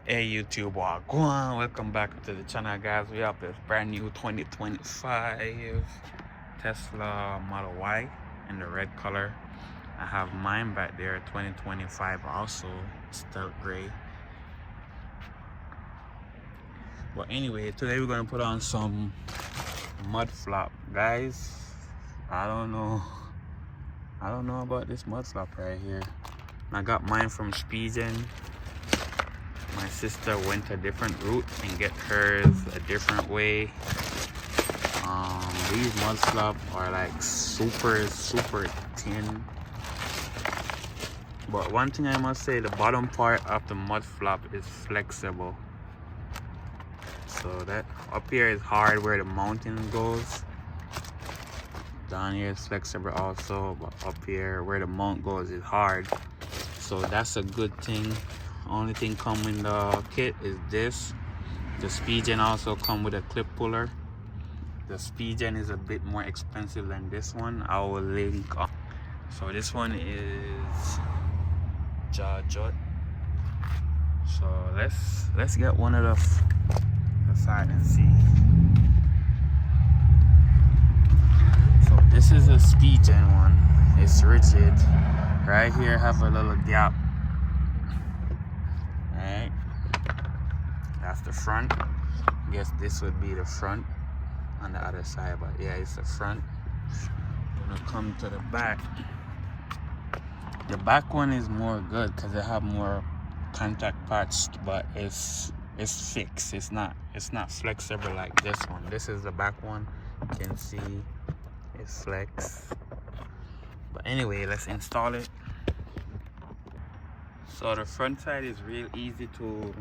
Hey YouTube, wagwan, welcome back to the channel, guys. We have this brand new 2025 Tesla Model Y in the red color. I have mine back there, 2025 also, stealth gray. But anyway, today we're gonna put on some mud flap, guys. I don't know about this mud flap right here. I got mine from Spigen. My sister went a different route and get hers a different way. These mud flap are like super thin. But one thing I must say, the bottom part of the mud flap is flexible. So that up here is hard where the mountain goes. Down here is flexible also, but up here where the mount goes is hard. So that's a good thing. Only thing come in the kit is this. The Spigen also come with a clip puller. The Spigen is a bit more expensive than this one. I will link up. So this one is jaw jut. So let's get one of the side and see. So this is a Spigen one. It's rigid. Right here have a little gap. Alright. That's the front. I guess this would be the front on the other side, but yeah, it's the front. Gonna come to the back. The back one is more good because it have more contact parts, but it's fixed. It's not flexible like this one. This is the back one. You can see it's flex. But anyway, let's install it. So the front side is real easy to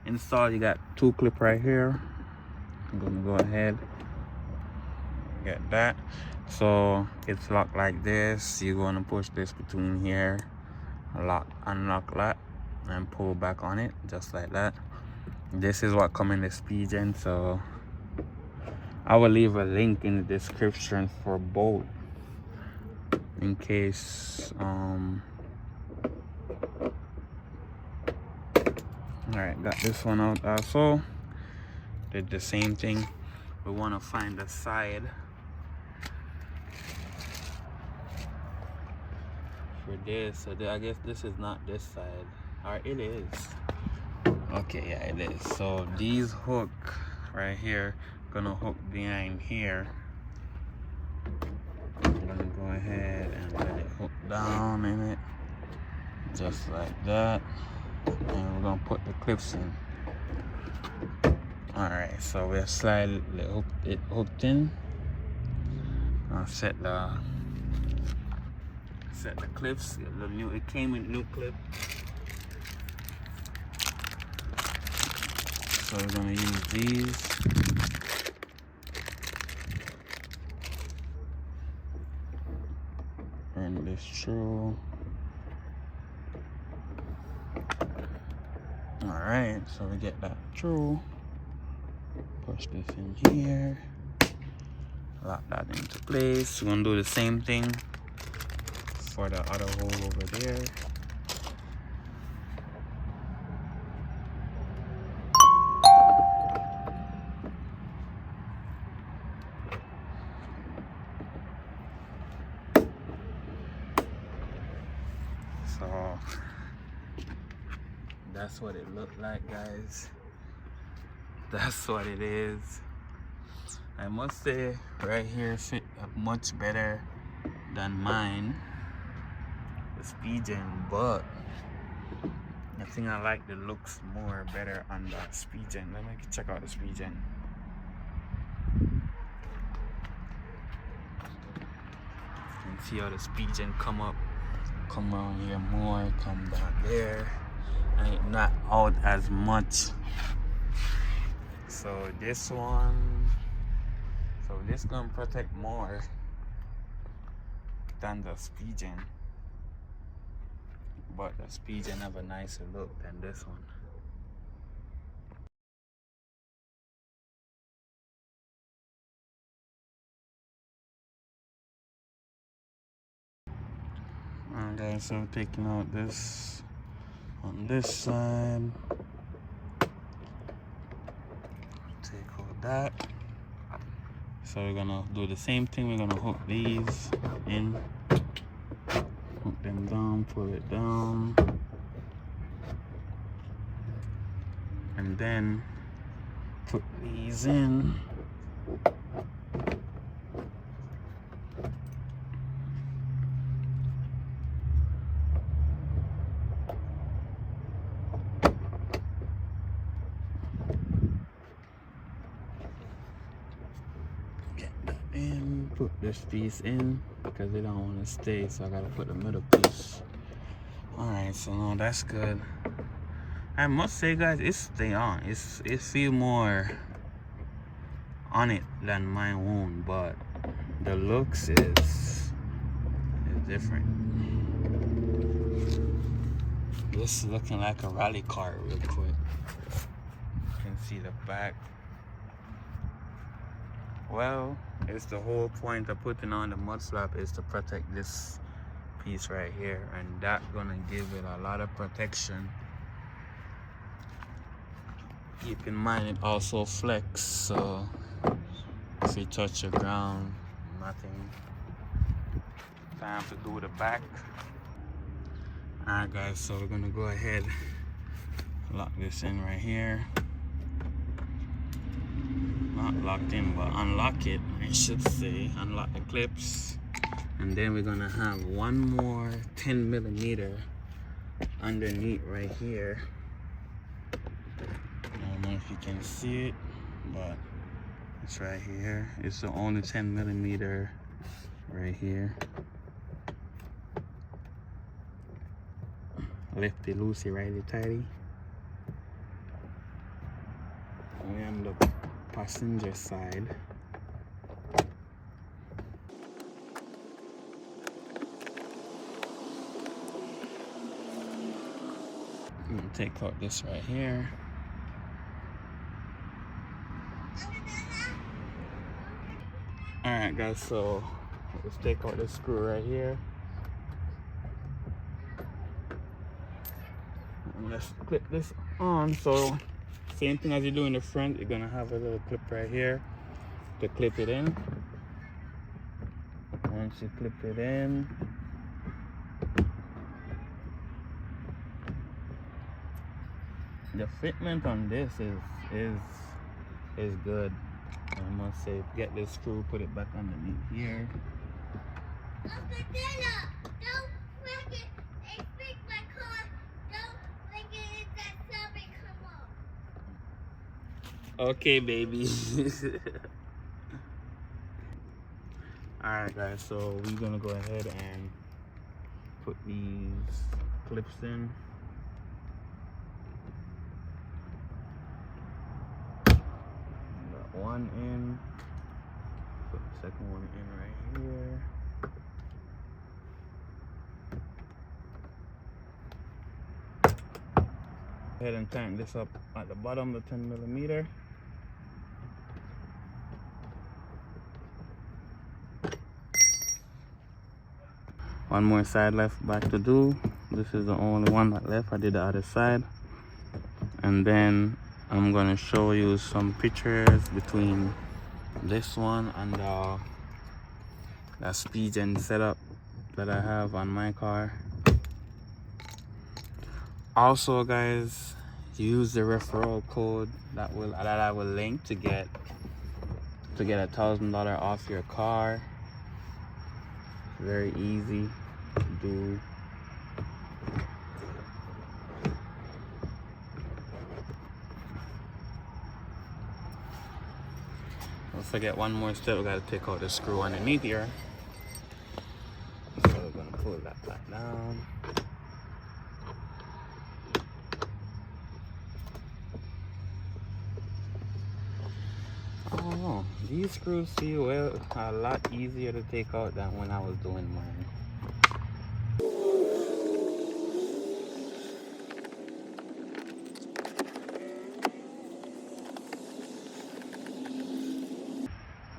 install. You got two clip right here. I'm gonna go ahead, get that. So it's locked like this. You're gonna push this between here, lock, unlock that, and pull back on it just like that. This is what come in the Spigen, so I will leave a link in the description for both in case Alright, got this one out also. Did the same thing. We want to find the side for this. So I guess this is not this side. Or it is. Okay, yeah, it is. So these hook right here gonna hook behind here. I'm gonna go ahead and let it hook down in it, just like that. And we're gonna put the clips in. Alright, so we'll slide it hooked in. I'll set the clips. It came with new clip. So we're gonna use these. Run this true. Alright, so we get that true. Push this in here. Lock that into place. We're gonna do the same thing for the other hole over there. So that's what it looked like, guys. That's what it is. I must say right here fit much better than mine, the Spigen, but I think I like the looks more better on the Spigen. Let me check out the Spigen. You can see how the Spigen come around here more, come down there, and not out as much. So this gonna protect more than the Spigen, but the Spigen have a nicer look than this one. Okay, so taking out this on this side. that. So we're gonna do the same thing. We're gonna hook these in, hook them down, pull it down, and then put these in. And put this piece in because they don't want to stay, so I gotta put the middle piece. All right, so no, that's good. I must say, guys, it stay on. It feel more on it than my own, but the looks is different. This is looking like a rally car real quick. You can see the back. Well, it's the whole point of putting on the mud flap is to protect this piece right here, and that's gonna give it a lot of protection. Keep in mind it also flex, so if you touch the ground, nothing. Time to do the back. Alright guys, so we're gonna go ahead, lock this in right here. Not locked in, but unlock it, I should say. Unlock the clips, and then we're gonna have one more 10mm underneath right here. I don't know if you can see it, but it's right here. It's the only 10mm right here. Lefty loosey, righty tighty. And on the passenger side, I'm gonna take out this right here. Alright guys, so let's take out this screw right here. And let's clip this on. So same thing as you do in the front, you're gonna have a little clip right here to clip it in. Once you clip it in, the fitment on this is good. I must say, get this screw, put it back underneath here. Uncle Dilla, don't break it. It fixed my car. Don't break it. That something come off. Okay, baby. Alright guys, so we're gonna go ahead and put these clips in. Got one in. Put the second one in right here. Go ahead and tighten this up at the bottom, the 10mm. One more side left back to do. This is the only one that left. I did the other side, and then I'm gonna show you some pictures between this one and that speed gen setup that I have on my car. Also guys, use the referral code that I will link to get $1,000 off your car. Very easy to do. Don't forget one more step. We gotta take out the screw underneath here. So we're gonna pull that back down. Oh, these screws feel a lot easier to take out than when I was doing mine.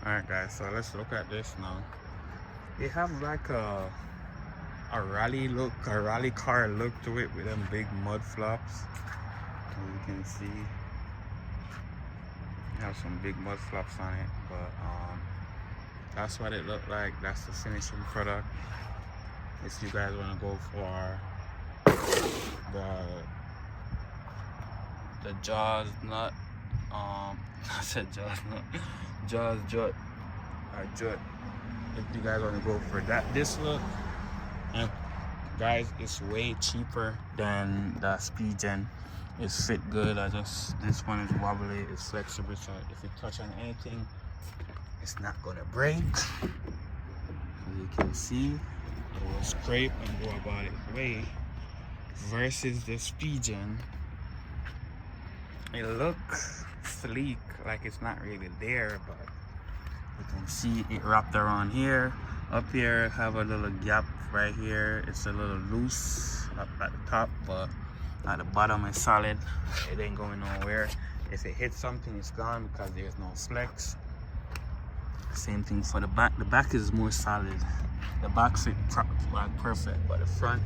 Alright guys, so let's look at this now. They have like a rally car look to it with them big mud flaps. As you can see, Have some big mud flaps on it, but that's what it looked like. That's the finishing product. If you guys want to go for the Jaws nut, I said Jaws nut, Jaws jut, or jut. If you guys want to go for this look, and guys, it's way cheaper than the Speed Gen. It's fit good. This one is wobbly, it's flexible, so if you touch on anything, it's not gonna break. As you can see, it will scrape and go about its way. Versus the Speed Gen, it looks sleek, like it's not really there, but you can see it wrapped around here. Up here, have a little gap right here. It's a little loose up at the top, but at the bottom it's solid. It ain't going nowhere. If it hits something, it's gone because there's no flex. Same thing for the back. The back is more solid. The back fit like perfect, but the front,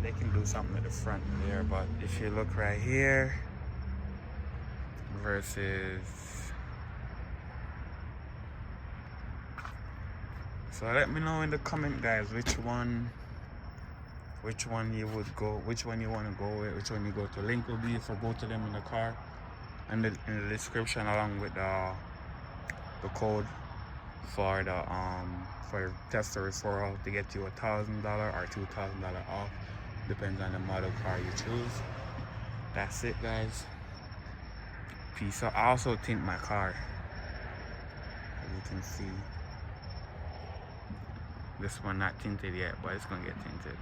they can do something at the front there. But if you look right here versus, so let me know in the comment, guys, which one you would go, which one you want to go with, which one you go to. Link will be for both of them in the car and in the description, along with the code for the tester referral to get you $1,000 or $2,000 off, depends on the model car you choose. That's it, guys. Peace out. I also tint my car, as you can see. This one not tinted yet, but it's gonna get tinted.